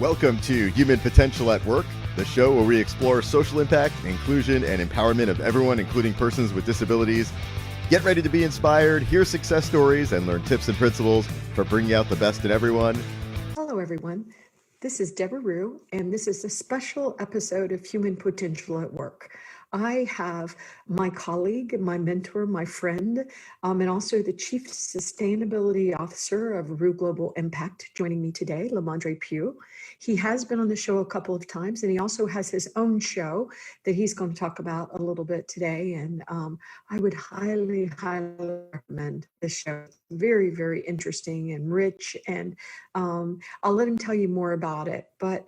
Welcome to Human Potential at Work, the show where we explore social impact, inclusion, and empowerment of everyone, including persons with disabilities. Get ready to be inspired, hear success stories, and learn tips and principles for bringing out the best in everyone. Hello, everyone. This is Deborah Rue, and this is a special episode of Human Potential at Work. I have my colleague, my mentor, my friend, and also the Chief Sustainability Officer of Rue Global Impact joining me today, LaMondre Pough. He has been on the show a couple of times, and he also has his own show that he's going to talk about a little bit today. And I would highly recommend this show. It's very, very interesting and rich, and I'll let him tell you more about it. But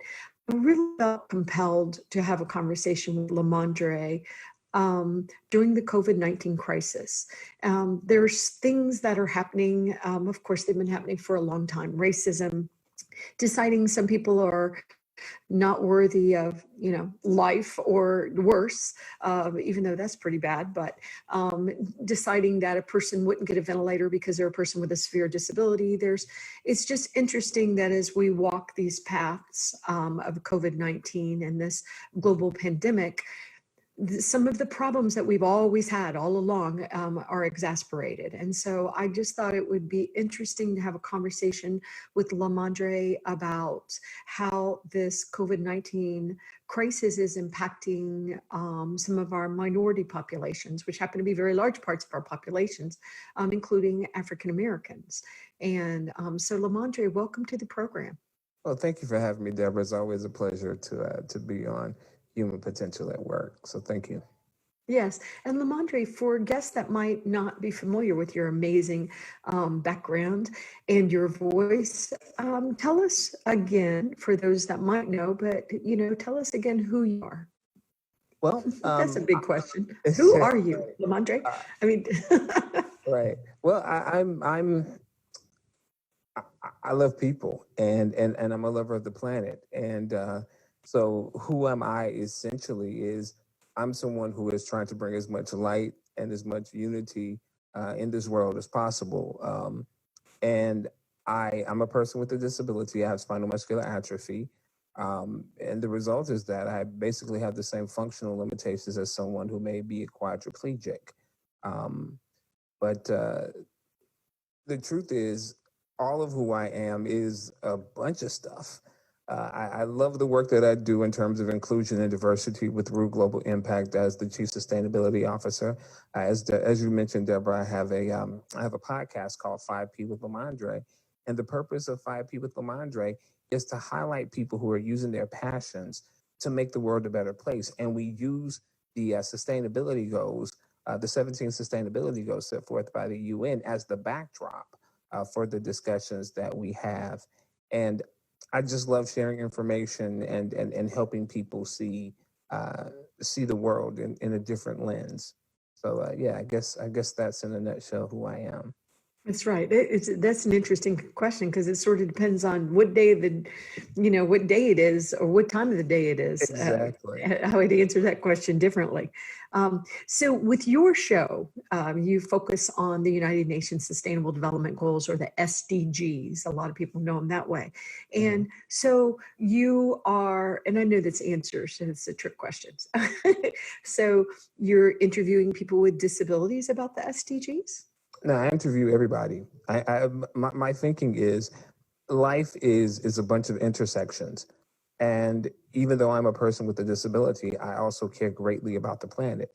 I really felt compelled to have a conversation with LaMondre during the COVID-19 crisis. There's things that are happening. Of course, they've been happening for a long time. Racism, deciding some people are not worthy of, life or worse, even though that's pretty bad, but deciding that a person wouldn't get a ventilator because they're a person with a severe disability. It's just interesting that as we walk these paths of COVID-19 and this global pandemic, some of the problems that we've always had all along are exasperated. And so I just thought it would be interesting to have a conversation with LaMondre about how this COVID-19 crisis is impacting some of our minority populations, which happen to be very large parts of our populations, including African Americans. And so LaMondre, welcome to the program. Well, thank you for having me, Deborah. It's always a pleasure to be on Human Potential at Work. So thank you. Yes. And LaMondre, for guests that might not be familiar with your amazing background and your voice, tell us again, for those that might know, but, tell us again who you are. Well, that's a big question. Who are you, LaMondre? Right. Well, I love people and I'm a lover of the planet. And so who am I essentially is I'm someone who is trying to bring as much light and as much unity in this world as possible. And I'm a person with a disability. I have spinal muscular atrophy. And the result is that I basically have the same functional limitations as someone who may be a quadriplegic. But the truth is, all of who I am is a bunch of stuff. I love the work that I do in terms of inclusion and diversity with Rue Global Impact as the Chief Sustainability Officer. As you mentioned, Deborah, I have a podcast called 5P with LaMondre, and the purpose of 5P with LaMondre is to highlight people who are using their passions to make the world a better place. And we use the sustainability goals, the 17 sustainability goals set forth by the UN as the backdrop for the discussions that we have. And I just love sharing information and helping people see the world in a different lens. So I guess that's in a nutshell who I am. That's right. That's an interesting question because it sort of depends on what day what day it is or what time of the day it is. Exactly. How I'd answer that question differently. So with your show, you focus on the United Nations Sustainable Development Goals, or the SDGs. A lot of people know them that way. And so you are, and I know that's answers, and it's a trick questions. So you're interviewing people with disabilities about the SDGs? No, I interview everybody. My thinking is life is a bunch of intersections. And even though I'm a person with a disability, I also care greatly about the planet.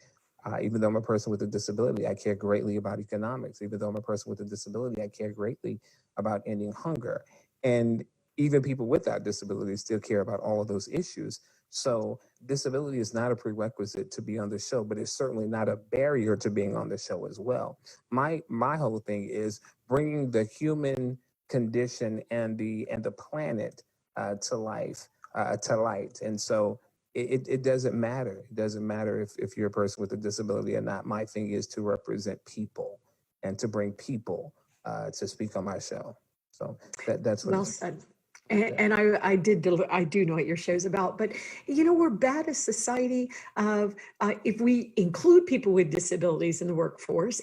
Even though I'm a person with a disability, I care greatly about economics. Even though I'm a person with a disability, I care greatly about ending hunger. And even people without disabilities still care about all of those issues. So disability is not a prerequisite to be on the show, but it's certainly not a barrier to being on the show as well. My whole thing is bringing the human condition and the planet to life, to light. And so it doesn't matter. It doesn't matter if you're a person with a disability or not. My thing is to represent people and to bring people to speak on my show. So that's what. Well said. And I do know what your show's about, but we're bad as society of if we include people with disabilities in the workforce,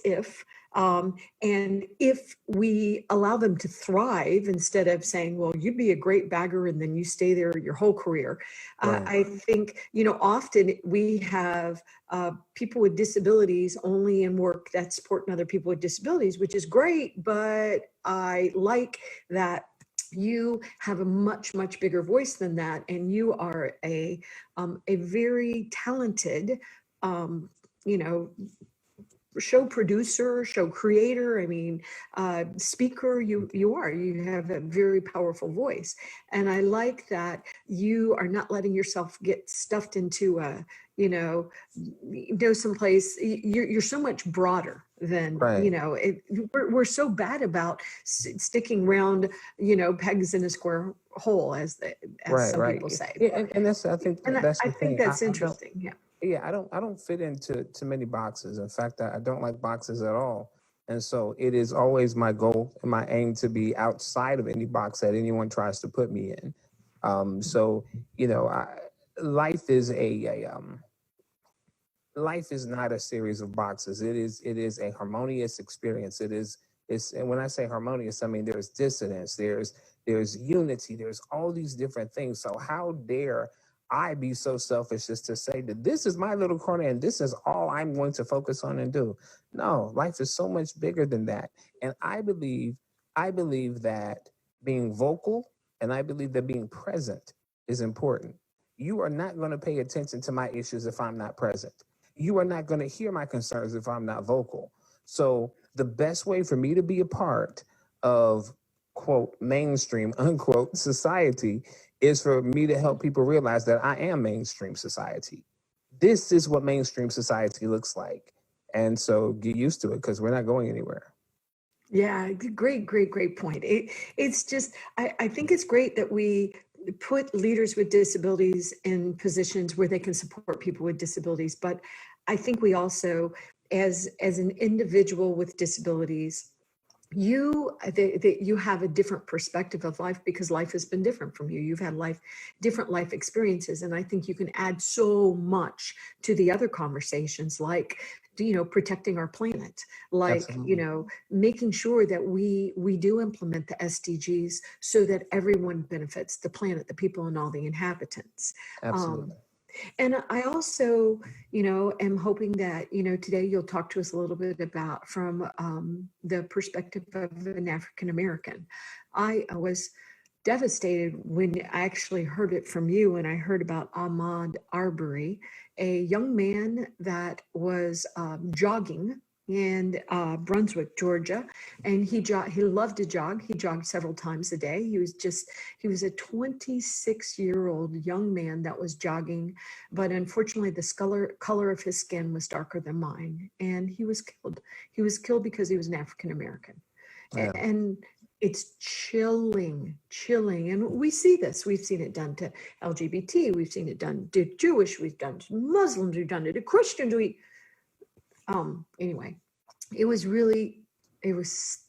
And if we allow them to thrive instead of saying, well, you'd be a great bagger and then you stay there your whole career. Right. I think, often we have people with disabilities only in work that support other people with disabilities, which is great. But I like that you have a much, much bigger voice than that. And you are a very talented, you know, show producer, show creator, speaker. You have a very powerful voice. And I like that you are not letting yourself get stuffed into someplace. You're so much broader than, Right. we're so bad about sticking round, pegs in a square hole, as Right. some Right. people say. Yeah, and that's, I think And that's I the think thing. that's I don't. interesting. Yeah. Yeah, I don't fit into too many boxes. In fact, I don't like boxes at all. And so it is always my goal and my aim to be outside of any box that anyone tries to put me in. So you know, life is life is not a series of boxes. It is a harmonious experience. And when I say harmonious, I mean there's dissonance, there's unity, there's all these different things. So how dare I be so selfish as to say that this is my little corner and this is all I'm going to focus on and do? No, life is so much bigger than that. And I believe that being vocal and I believe that being present is important. You are not going to pay attention to my issues if I'm not present. You are not going to hear my concerns if I'm not vocal. So the best way for me to be a part of, quote, mainstream, unquote, society is for me to help people realize that I am mainstream society. This is what mainstream society looks like. And so get used to it because we're not going anywhere. Yeah, great, great, great point. It's just, I think it's great that we put leaders with disabilities in positions where they can support people with disabilities. But I think we also, as an individual with disabilities, you have a different perspective of life because life has been different from you. You've had different life experiences, and I think you can add so much to the other conversations, like protecting our planet, like Absolutely. making sure that we do implement the SDGs so that everyone benefits, the planet, the people, and all the inhabitants. Um, Absolutely. and I also, am hoping that, today you'll talk to us a little bit about from the perspective of an African American. I was devastated when I actually heard it from you and I heard about Ahmaud Arbery, a young man that was jogging in Brunswick, Georgia, and he loved to jog. He jogged several times a day. He was a 26-year-old young man that was jogging, but unfortunately the color of his skin was darker than mine, and he was killed. He was killed because he was an African American. Yeah. And it's chilling. And we see this. We've seen it done to LGBT. We've seen it done to Jewish. We've done to Muslims. We've done it to Christians. Anyway, it was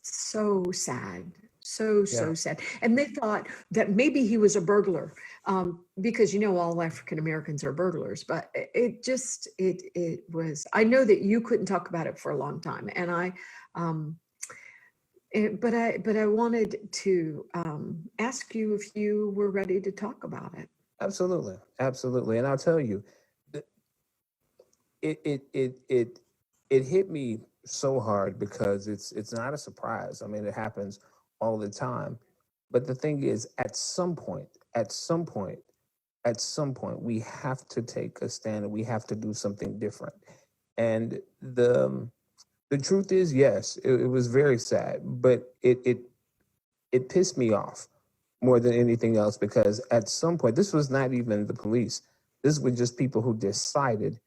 so sad. So Yeah. sad. And they thought that maybe he was a burglar, because all African Americans are burglars. But it was. I know that you couldn't talk about it for a long time, and but I wanted to ask you if you were ready to talk about it. Absolutely. Absolutely. And I'll tell you, it it it it it hit me so hard because it's not a surprise. I mean, it happens all the time. But the thing is, at some point, we have to take a stand and we have to do something different. And the truth is, yes, it was very sad, but it pissed me off more than anything else because at some point, this was not even the police. This was just people who decided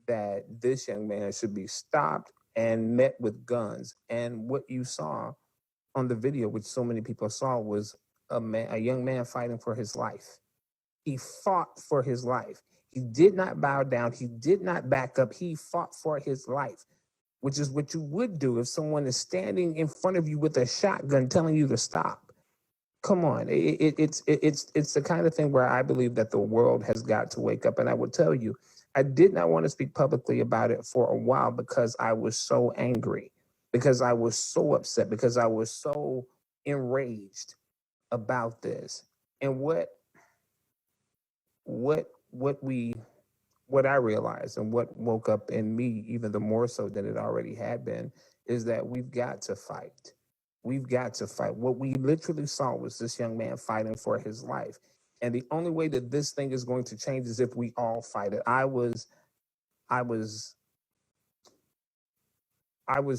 that this young man should be stopped and met with guns. And what you saw on the video, which so many people saw, was a young man fighting for his life. He fought for his life. He did not bow down. He did not back up. He fought for his life, which is what you would do if someone is standing in front of you with a shotgun telling you to stop. Come on, it's the kind of thing where I believe that the world has got to wake up. And I will tell you, I did not want to speak publicly about it for a while because I was so angry. because I was so upset, because I was so enraged about this. And what I realized, and what woke up in me even the more so than it already had been, is that we've got to fight. We've got to fight. What we literally saw was this young man fighting for his life. And the only way that this thing is going to change is if we all fight it. I was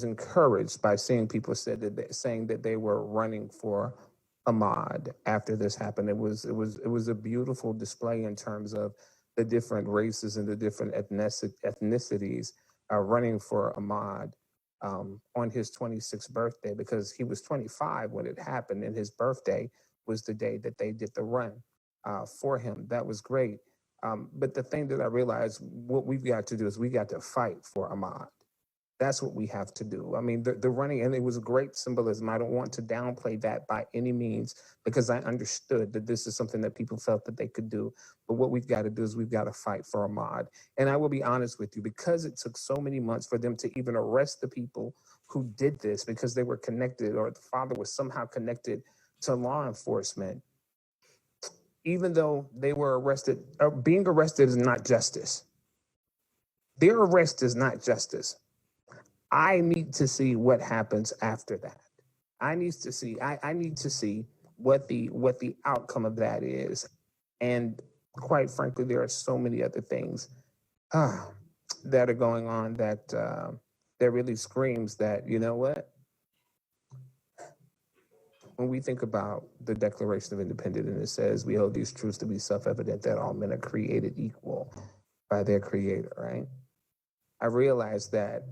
encouraged by seeing people saying that they were running for Ahmaud after this happened. It was a beautiful display in terms of the different races and the different ethnicities running for Ahmaud on his 26th birthday, because he was 25 when it happened, and his birthday was the day that they did the run for him. That was great. But the thing that I realized, what we've got to do is we got to fight for Ahmaud. That's what we have to do. I mean, the running, and it was a great symbolism. I don't want to downplay that by any means, because I understood that this is something that people felt that they could do. But what we've got to do is we've got to fight for Ahmaud. And I will be honest with you, because it took so many months for them to even arrest the people who did this, because they were connected, or the father was somehow connected to law enforcement, even though they were arrested, being arrested is not justice. Their arrest is not justice. I need to see what happens after that. I need to see what the outcome of that is. And quite frankly, there are so many other things that are going on that really screams that, you know what? When we think about the Declaration of Independence, and it says we hold these truths to be self-evident, that all men are created equal by their creator, right? I realized that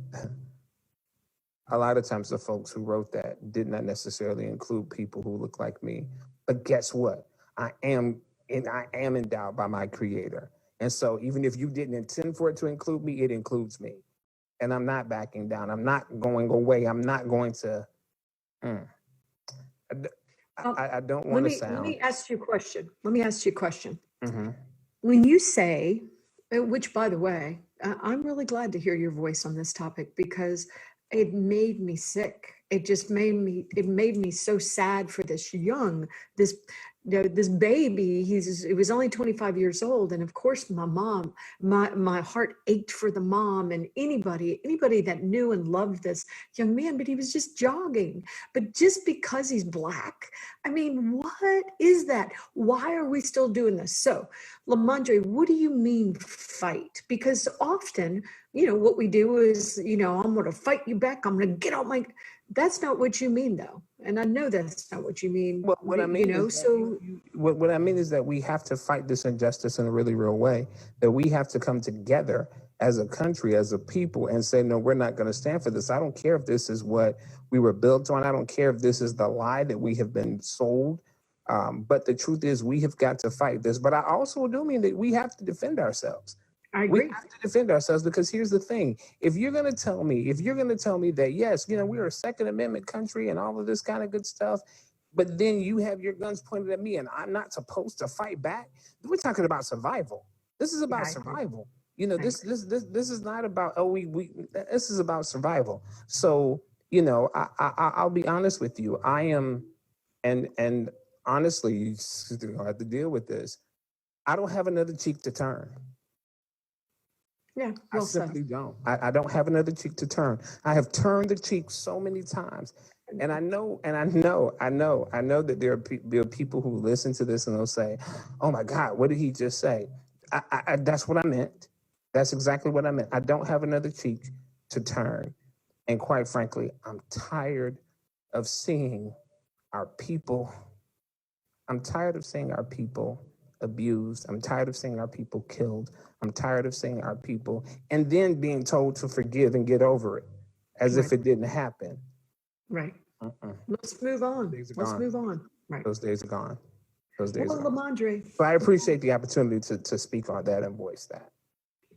a lot of times the folks who wrote that did not necessarily include people who look like me. But guess what? I am endowed by my creator. And so even if you didn't intend for it to include me, it includes me. And I'm not backing down. I'm not going away. I'm not going to. I don't want to sound. Let me ask you a question. Mm-hmm. When you say, which by the way, I'm really glad to hear your voice on this topic, because it made me sick. It made me so sad for this baby. He was only 25 years old. And of course, my heart ached for the mom and anybody that knew and loved this young man, but he was just jogging. But just because he's Black, I mean, what is that? Why are we still doing this? So, LaMondre, what do you mean fight? Because often, what we do is, I'm going to fight you back. I'm going to get out that's not what you mean, though. And I know that's not what you mean. Well, what I mean is what I mean is that we have to fight this injustice in a really real way, that we have to come together as a country, as a people, and say, no, we're not going to stand for this. I don't care if this is what we were built on. I don't care if this is the lie that we have been sold. But the truth is, we have got to fight this. But I also do mean that we have to defend ourselves. I agree. We have to defend ourselves, because here's the thing. If you're going to tell me that, yes, we're a Second Amendment country and all of this kind of good stuff, but then you have your guns pointed at me and I'm not supposed to fight back, we're talking about survival. This is about survival. This is not about, this is about survival. So, I'll be honest with you. I am, and honestly, you have to deal with this. I don't have another cheek to turn. Yeah, I simply don't. I don't have another cheek to turn. I have turned the cheek so many times, and I know that there are people who listen to this and they'll say, "Oh my God, what did he just say?" That's what I meant. That's exactly what I meant. I don't have another cheek to turn, and quite frankly, I'm tired of seeing our people. I'm tired of seeing our people abused. I'm tired of seeing our people killed. I'm tired of seeing our people and then being told to forgive and get over it as if it didn't happen. Right. Let's move on. Right. Those days are gone. LaMondre. So I appreciate the opportunity to speak on that and voice that.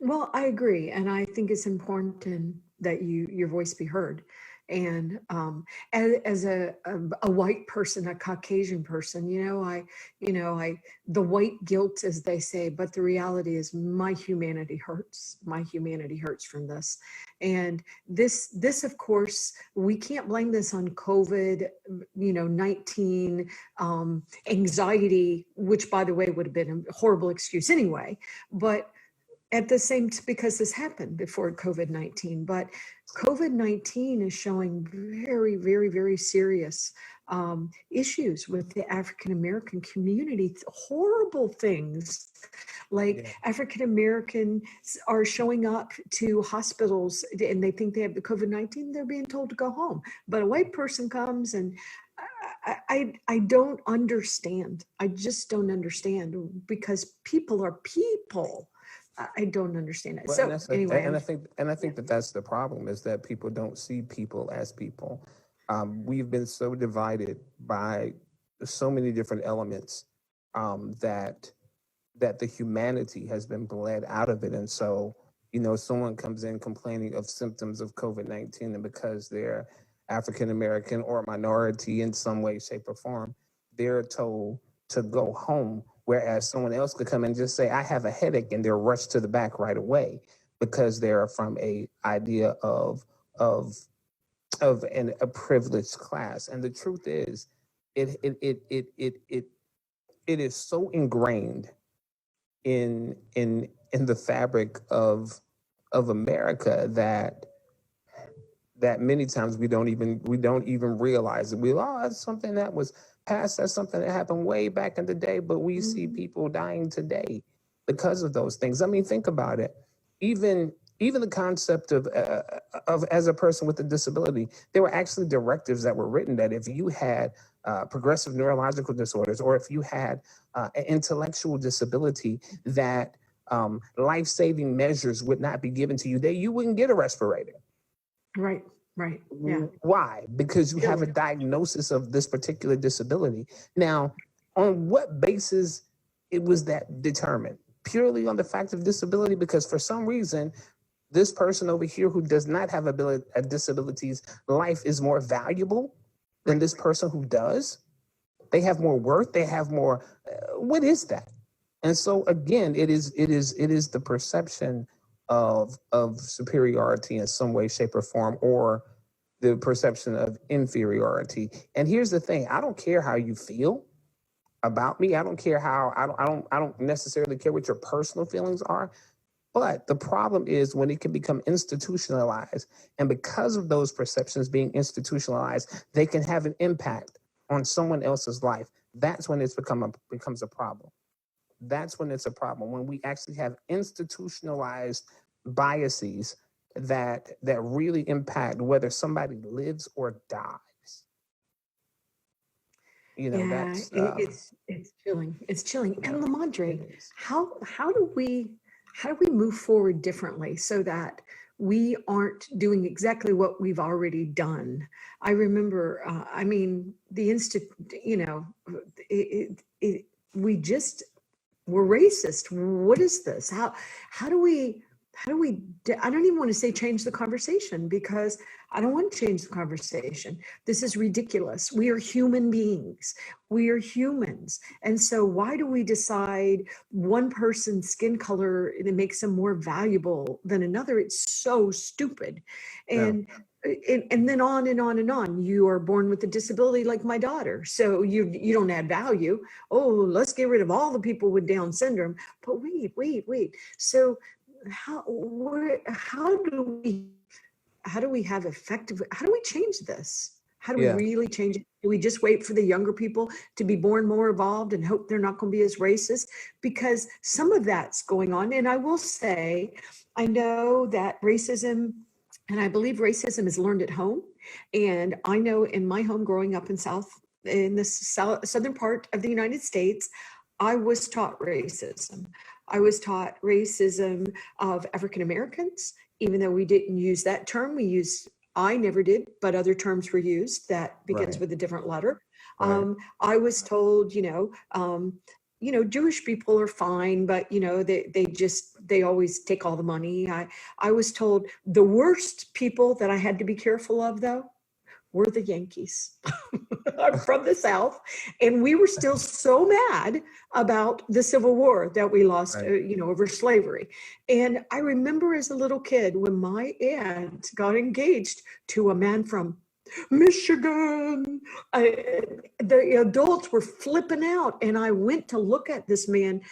Well, I agree. And I think it's important that your voice be heard. And as a white person, a Caucasian person, the white guilt, as they say, but the reality is my humanity hurts. My humanity hurts from this. And this, of course, we can't blame this on COVID, 19, anxiety, which, by the way, would have been a horrible excuse anyway. But at the same, because this happened before COVID-19, but COVID-19 is showing very, very, very serious issues with the African American community, horrible things like African Americans are showing up to hospitals and they think they have the COVID-19, they're being told to go home. But a white person comes and I don't understand. I just don't understand, because people are people. I don't understand it. Well, So anyway, and I think that that's the problem, is that people don't see people as people. We've been so divided by so many different elements, that the humanity has been bled out of it. And so, someone comes in complaining of symptoms of COVID-19, and because they're African American or minority in some way, shape, or form, they're told to go home. Whereas someone else could come and just say, I have a headache, and they're rushed to the back right away because they're from a idea of a privileged class. And the truth is, it is so ingrained in the fabric of America that many times we don't even realize it. That's something that was past, that's something that happened way back in the day, but we see people dying today because of those things. I mean, think about it. Even the concept of as a person with a disability, there were actually directives that were written that if you had progressive neurological disorders, or if you had an intellectual disability, that life-saving measures would not be given to you. You wouldn't get a respirator. Right. Yeah. Why? Because you have a diagnosis of this particular disability. Now, on what basis was that determined? Purely on the fact of disability? Because for some reason, this person over here who does not have disabilities, life is more valuable than this person who does. They have more worth. They have more. What is that? And so again, it is the perception of superiority in some way, shape, or form, or the perception of inferiority. And here's the thing: I don't care how you feel about me. I don't care how. I don't necessarily care what your personal feelings are. But the problem is when it can become institutionalized, and because of those perceptions being institutionalized, they can have an impact on someone else's life. That's when it's becomes a problem. That's when it's a problem, when we actually have institutionalized biases that really impact whether somebody lives or dies. That's it's chilling. It's chilling. And LaMondre, how do we move forward differently so that we aren't doing exactly what we've already done? I remember, we're racist. What is this? How do we, I don't even want to say change the conversation, because I don't want to change the conversation. This is ridiculous. We are human beings. We are humans. And so why do we decide one person's skin color that makes them more valuable than another? It's so stupid. And then on and on and on. You are born with a disability like my daughter, so you don't add value. Oh, let's get rid of all the people with Down syndrome. But wait. So how do we have effective? How do we change this? How do we really change it? Do we just wait for the younger people to be born more evolved and hope they're not going to be as racist? Because some of that's going on. And I will say, I know that racism, and I believe racism is learned at home. And I know in my home growing up in the southern part of the United States, I was taught racism. I was taught racism of African Americans, even though we didn't use that term. I never did, but other terms were used that begins with a different letter. I was told, Jewish people are fine, but they always take all the money. I was told the worst people that I had to be careful of, though, were the Yankees. I'm from the South, and we were still so mad about the Civil War that we lost, Right. over slavery. And I remember as a little kid when my aunt got engaged to a man from Michigan, the adults were flipping out, and I went to look at this man.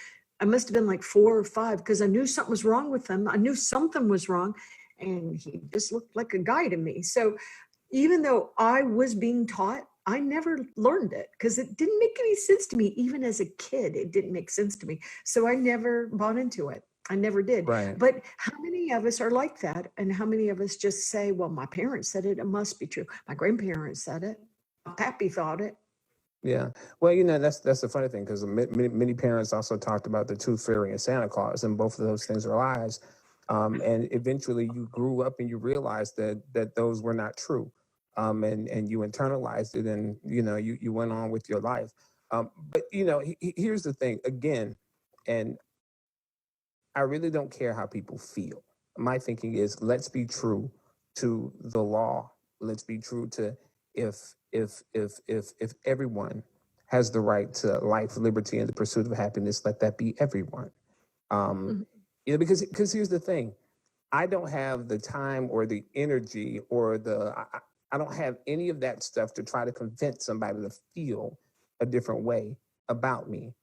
I must have been like 4 or 5 because I knew something was wrong with him. I knew something was wrong, and he just looked like a guy to me. So even though I was being taught, I never learned it because it didn't make any sense to me. Even as a kid, it didn't make sense to me. So I never bought into it. I never did. Right. But how many of us are like that? And how many of us just say, well, my parents said it, it must be true. My grandparents said it. My pappy thought it. Yeah. Well, that's the funny thing, because many parents also talked about the tooth fairy and Santa Claus, and both of those things are lies. And eventually, you grew up and you realized that those were not true, and you internalized it, and you went on with your life. But here's the thing again, and I really don't care how people feel. My thinking is, let's be true to the law. Let's be true to, if everyone has the right to life, liberty, and the pursuit of happiness, let that be everyone. Um, Mhm. because here's the thing, I don't have the time or the energy or I don't have any of that stuff to try to convince somebody to feel a different way about me.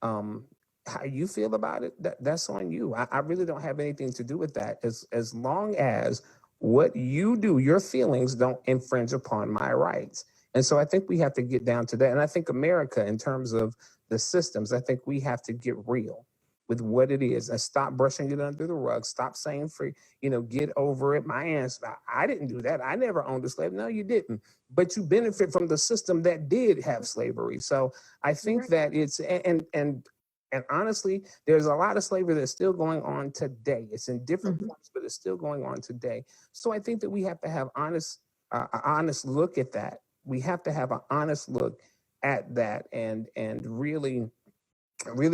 Um, how you feel about it, that's on you. I really don't have anything to do with that, as long as what you do, your feelings don't infringe upon my rights. And so I think we have to get down to that. And I think America, in terms of the systems, I think we have to get real with what it is and stop brushing it under the rug. Stop saying free, get over it. My answer, I didn't do that. I never owned a slave. No, you didn't. But you benefit from the system that did have slavery. So I think Right. that it's, and honestly, there's a lot of slavery that's still going on today. It's in different Mhm. forms, but it's still going on today. So I think that we have to have an honest look at that. We have to have an honest look at that, and really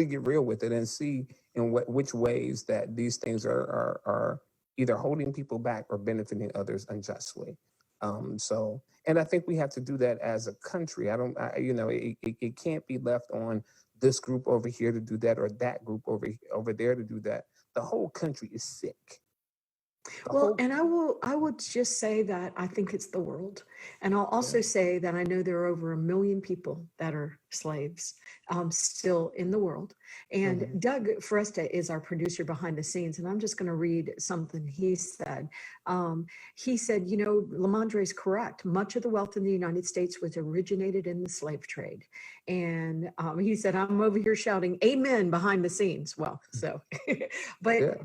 get real with it and see in which ways that these things are either holding people back or benefiting others unjustly. And I think we have to do that as a country. It can't be left on this group over here to do that, or that group over there to do that. The whole country is sick. The Well, whole and I will just say that I think it's the world. And I'll also Yeah. say that I know there are over 1 million people that are slaves still in the world. And Mhm. Doug Foresta is our producer behind the scenes. And I'm just going to read something he said. He said, LaMondre is correct. Much of the wealth in the United States was originated in the slave trade. And he said, I'm over here shouting amen behind the scenes. Well, so, but Yeah.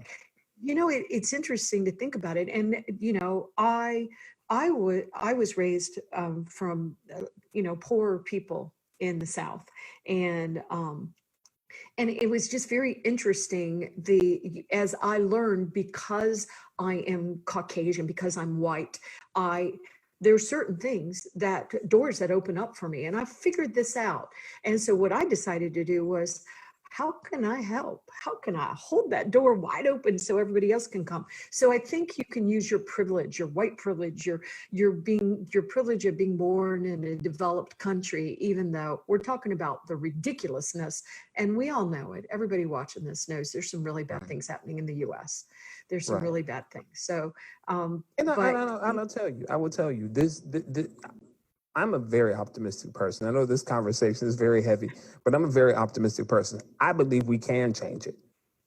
it's interesting to think about it. And, I was raised from, poor people in the South. And it was just very interesting as I learned, because I am Caucasian, because I'm white, there are certain things, that doors that open up for me, and I figured this out. And so what I decided to do was, how can I help? How can I hold that door wide open so everybody else can come? So I think you can use your privilege, your white privilege, your privilege of being born in a developed country, even though we're talking about the ridiculousness, and we all know it. Everybody watching this knows there's some really bad Right. things happening in the US. There's some Right. really bad things. So, And but I'll tell you, I will tell you this. I'm a very optimistic person. I know this conversation is very heavy, but I'm a very optimistic person. I believe we can change it.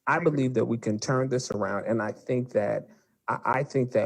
I I agree. believe that we can turn this around, and I think that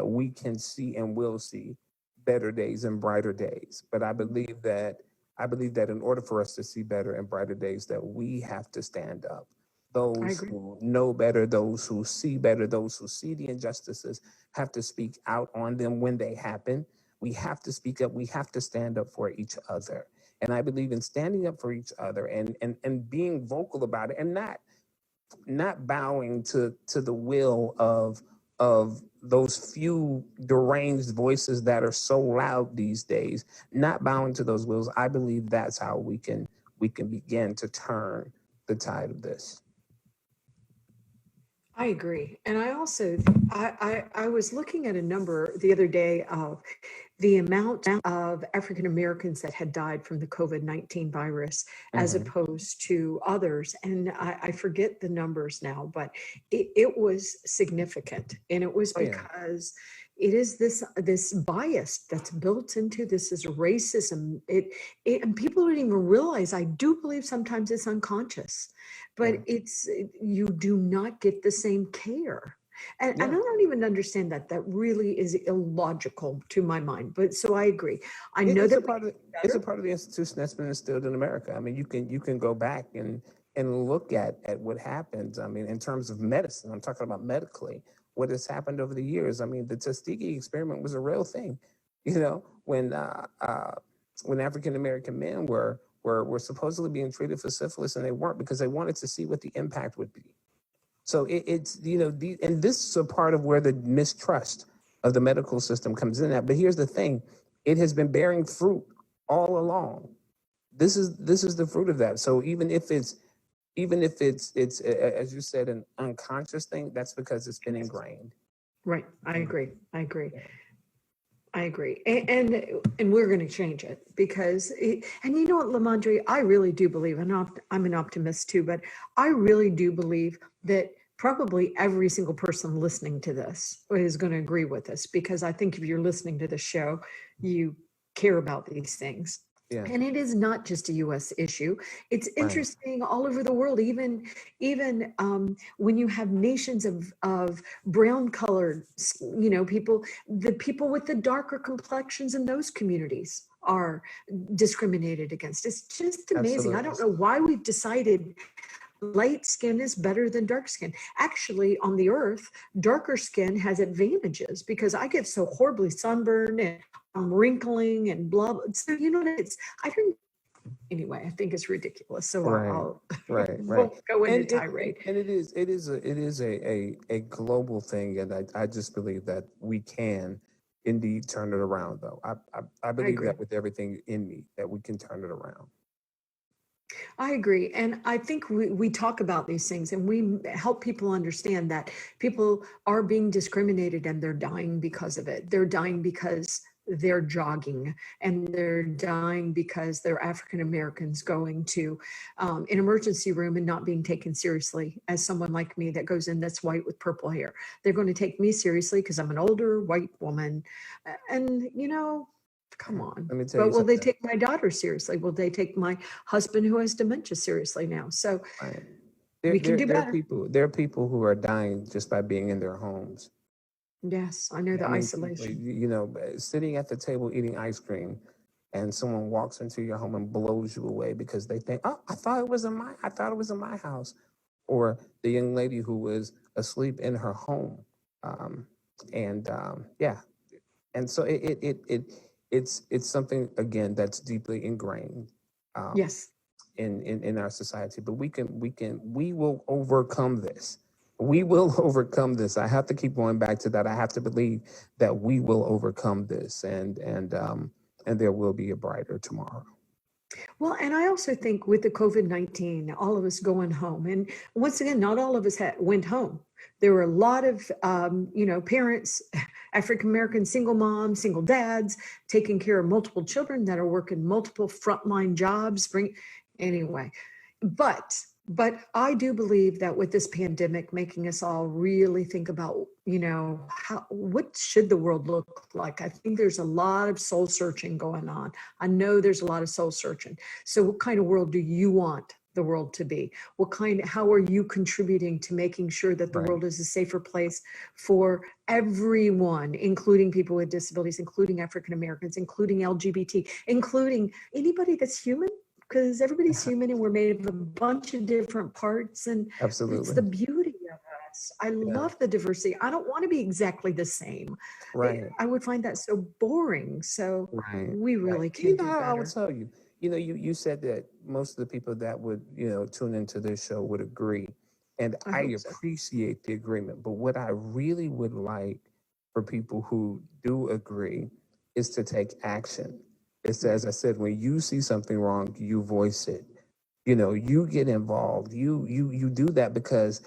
we can see and will see better days and brighter days. But I believe that in order for us to see better and brighter days, that we have to stand up. I Those agree. who know better, those who see better, those who see the injustices have to speak out on them when they happen. We have to speak up. We have to stand up for each other. And I believe in standing up for each other, and being vocal about it, and not bowing to the will of those few deranged voices that are so loud these days. Not bowing to those wills. I believe that's how we can begin to turn the tide of this. I agree. And I also, I was looking at a number the other day of the amount of African Americans that had died from the COVID-19 virus as Hmm. opposed to others. And I forget the numbers now, but it was significant. And it was Oh yeah. because it is this bias that's built into this is racism. And people don't even realize, I do believe sometimes it's unconscious, but Yeah. you do not get the same care. And I Yeah. don't even understand that. That really is illogical to my mind. But so I agree. I know It's that a we part of can do it's a better. part of the institution that's been instilled in America. I mean, you can go back and look at what happens. I mean, in terms of medicine, I'm talking about medically, what has happened over the years. I mean, the Tuskegee experiment was a real thing. You know, when African American men were supposedly being treated for syphilis and they weren't because they wanted to see what the impact would be. So it's and this is a part of where the mistrust of the medical system comes in at. But here's the thing: it has been bearing fruit all along. This is the fruit of that. So even if it's as you said, an unconscious thing, that's because it's been ingrained. Right. I And agree. I agree. yeah, I agree. And we're going to change it because and you know what, Lamondre, I really do believe, and I'm an optimist too, but I really do believe that probably every single person listening to this is going to agree with us, because I think if you're listening to the show, you care about these things. yeah, And it is not just a US issue. It's right, interesting all over the world, even when you have nations of brown colored, people, the people with the darker complexions in those communities are discriminated against. It's just amazing. I absolutely, don't know why we've decided light skin is better than dark skin. Actually, on the earth, darker skin has advantages because I get so horribly sunburned and I'm wrinkling and blah. So, I don't, anyway, I think it's ridiculous. So right, I'll right. won't go into And it tirade. and it is a global thing, and I just believe that we can indeed turn it around. Though I I believe agree. that with everything in me that we can turn it around. I agree. And I think we talk about these things and we help people understand that people are being discriminated and they're dying because of it. They're dying because they're jogging, and they're dying because they're African Americans going to an emergency room and not being taken seriously as someone like me that goes in that's white with purple hair. They're going to take me seriously because I'm an older white woman. And, come on. Let me tell But you will they something. take my daughter seriously? Will they take my husband who has dementia seriously now? So Right. we can do There are better. people who are dying just by being in their homes. Yes, I know I the mean, people, isolation. sitting at the table eating ice cream, and someone walks into your home and blows you away because they think, "Oh, I thought it was in my house," or the young lady who was asleep in her home, um, and yeah, and so it's something again that's deeply ingrained. Um, Yes, in our society, but we will overcome this. We will overcome this. I have to keep going back to that. I have to believe that we will overcome this, and there will be a brighter tomorrow. well, and I also think with the COVID-19, all of us going home, and once again, not all of us went home. There were a lot of, parents, African American single moms, single dads, taking care of multiple children that are working multiple frontline jobs. Anyway, but I do believe that with this pandemic making us all really think about, what should the world look like? I think there's a lot of soul searching going on. I know there's a lot of soul searching. So what kind of world do you want the world to be? How are you contributing to making sure that the Right. world is a safer place for everyone, including people with disabilities, including African Americans, including LGBT, including anybody that's human? Because everybody's human and we're made of a bunch of different parts, and it's Absolutely. the beauty of us. I Yeah. love the diversity. I don't want to be exactly the same. Right. I would find that so boring. So Right. we Right. really can do I would better. tell you. You said that most of the people that would tune into this show would agree, and I I hope so. appreciate the agreement. But what I really would like for people who do agree is to take action. It's Right. as I said, when you see something wrong, you voice it. You get involved. You do that because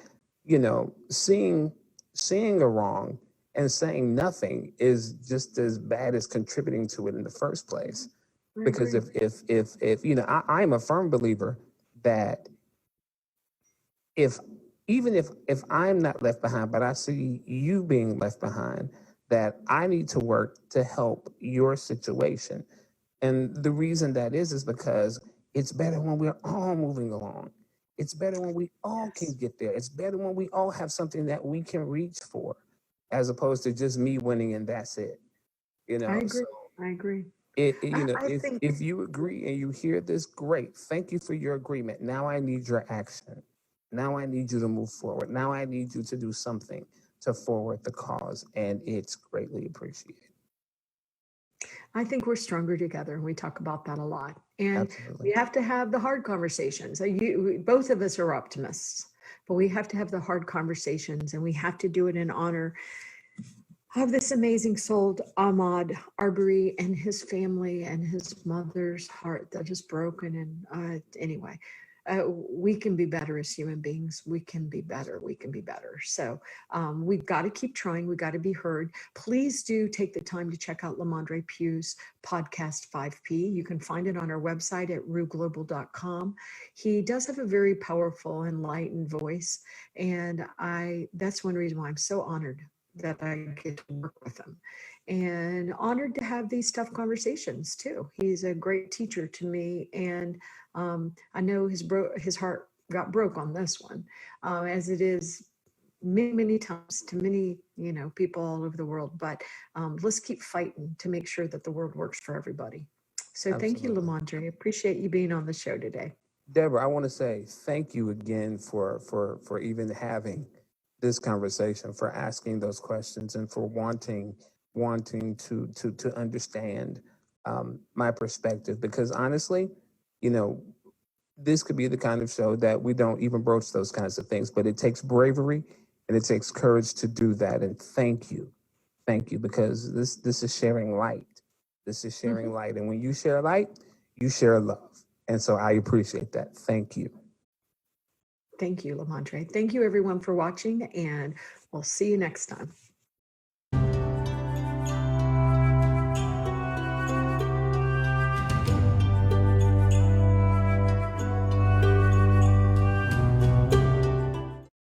seeing a wrong And saying nothing is just as bad as contributing to it in the first place. I Because agree. if you know, I'm a firm believer that if even if I'm not left behind, but I see you being left behind, that I need to work to help your situation. And the reason that is because it's better when we're all moving along. It's better when we all can Yes, get there. It's better when we all have something that we can reach for, as opposed to just me winning and that's it. You I know, agree. so I agree. you know, I think, if you agree and you hear this, great. Thank you for your agreement. Now I need your action. Now I need you to move forward. Now I need you to do something to forward the cause, and it's greatly appreciated. I think we're stronger together, and we talk about that a lot. And Absolutely. we have to have the hard conversations. Both of us are optimists, but we have to have the hard conversations, and we have to do it in honor of this amazing soul, Ahmaud Arbery, and his family and his mother's heart that is broken. And anyway, we can be better as human beings. We can be better. We can be better. So we've got to keep trying. We've got to be heard. Please do take the time to check out LaMondre Pough's podcast 5P. You can find it on our website at ruglobal.com. He does have a very powerful, enlightened voice. And that's one reason why I'm so honored that I get to work with him, and honored to have these tough conversations too. He's a great teacher to me, and I know his heart got broke on this one, as it is many times to many people all over the world. But let's keep fighting to make sure that the world works for everybody. So thank you, Absolutely. LaMondre. I appreciate you being on the show today. Deborah, I want to say thank you again for even having this conversation, for asking those questions, and for wanting to understand my perspective. Because honestly, you know, this could be the kind of show that we don't even broach those kinds of things, but it takes bravery and it takes courage to do that. And thank you, because this is sharing light. This is sharing Mhm. light, and when you share light, you share love. And so I appreciate that. Thank you. Thank you, LaMondre. Thank you, everyone, for watching, and we'll see you next time.